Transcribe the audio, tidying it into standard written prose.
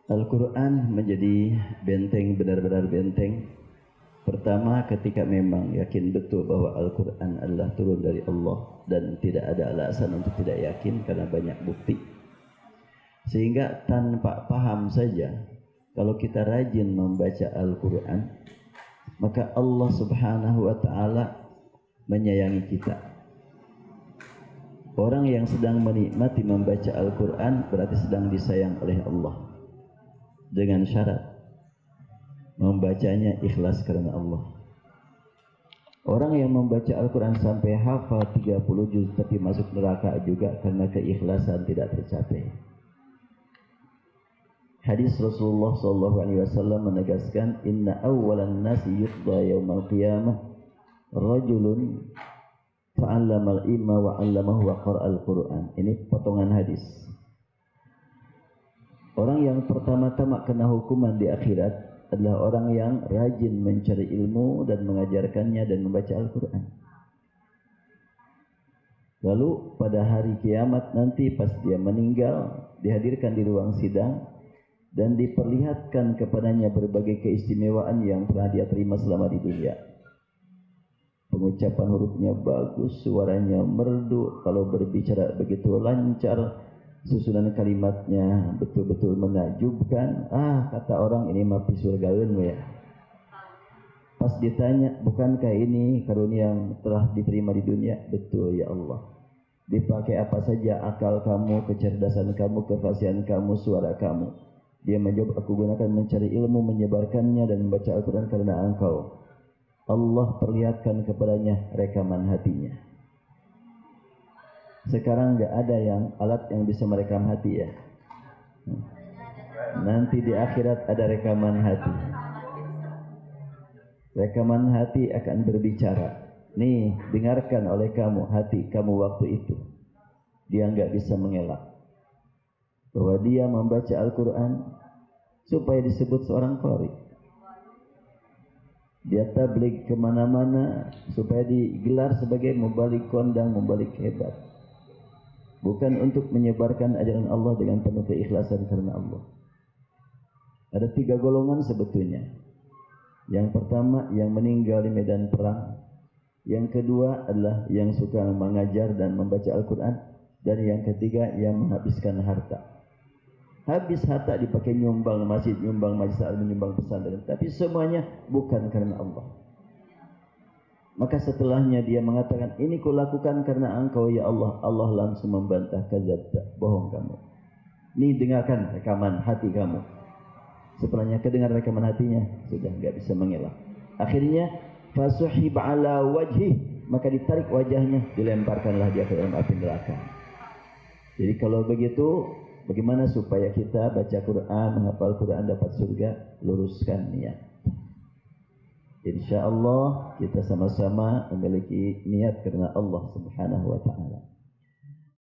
Al-Quran menjadi benteng, benar-benar benteng. Pertama, ketika memang yakin betul bahwa Al-Quran adalah turun dari Allah dan tidak ada alasan untuk tidak yakin karena banyak bukti. Sehingga tanpa paham saja, kalau kita rajin membaca Al-Quran, maka Allah Subhanahu wa Ta'ala menyayangi kita. Orang yang sedang menikmati membaca Al-Quran berarti sedang disayang oleh Allah, dengan syarat membacanya ikhlas karena Allah. Orang yang membaca Al-Quran sampai hafal 30 juz tapi masuk neraka juga karena keikhlasan tidak tercapai. Hadis Rasulullah SAW menegaskan, Inna awwalan nasi yutba yawmal qiyamah rajulun fa'allamal imma wa 'allamahu wa qara'al Qur'an. Ini potongan hadis. Orang yang pertama-tama kena hukuman di akhirat adalah orang yang rajin mencari ilmu dan mengajarkannya dan membaca Al-Quran. Lalu pada hari kiamat nanti pas dia meninggal, dihadirkan di ruang sidang dan diperlihatkan kepadanya berbagai keistimewaan yang pernah dia terima selama di dunia. Pengucapan hurufnya bagus, suaranya merdu, kalau berbicara begitu lancar, susunan kalimatnya betul-betul menakjubkan. Kata orang, ini mah surgaeun ya. Pas ditanya, bukankah ini karunia yang telah diterima di dunia? Betul ya Allah. Dipakai apa saja akal kamu, kecerdasan kamu, kefasihan kamu, suara kamu. Dia menjawab, aku gunakan mencari ilmu, menyebarkannya dan membaca Al-Quran karena engkau. Allah perlihatkan kepadanya rekaman hatinya. Sekarang nggak ada yang alat yang bisa merekam hati ya. Nanti di akhirat ada rekaman hati. Rekaman hati akan berbicara. Nih, dengarkan oleh kamu hati kamu waktu itu. Dia nggak bisa mengelak bahwa dia membaca Al-Quran supaya disebut seorang qari. Dia tabligh kemana-mana supaya digelar sebagai mubalik kondang, mubalik hebat. Bukan untuk menyebarkan ajaran Allah dengan penuh keikhlasan karena Allah. Ada 3 golongan sebetulnya. Yang pertama, yang meninggal di medan perang. Yang kedua adalah yang suka mengajar dan membaca Al-Quran. Dan yang ketiga, yang menghabiskan harta. Habis harta dipakai nyumbang masjid, nyumbang majelis, menyumbang pesantren. Tapi semuanya bukan karena Allah. Maka setelahnya dia mengatakan, ini kulakukan karena engkau ya Allah. Allah langsung membantah, kadzabta, bohong kamu. Ini dengarkan rekaman hati kamu. Setelahnya kedengar rekaman hatinya, sudah nggak bisa mengelak. Akhirnya fasuhib ala wajhi, maka ditarik wajahnya, dilemparkanlah dia ke dalam api neraka. Jadi kalau begitu, bagaimana supaya kita baca Quran, menghafal Quran dapat surga? Luruskan niat. Insya Allah kita sama-sama memiliki niat karena Allah Subhanahu wa Ta'ala.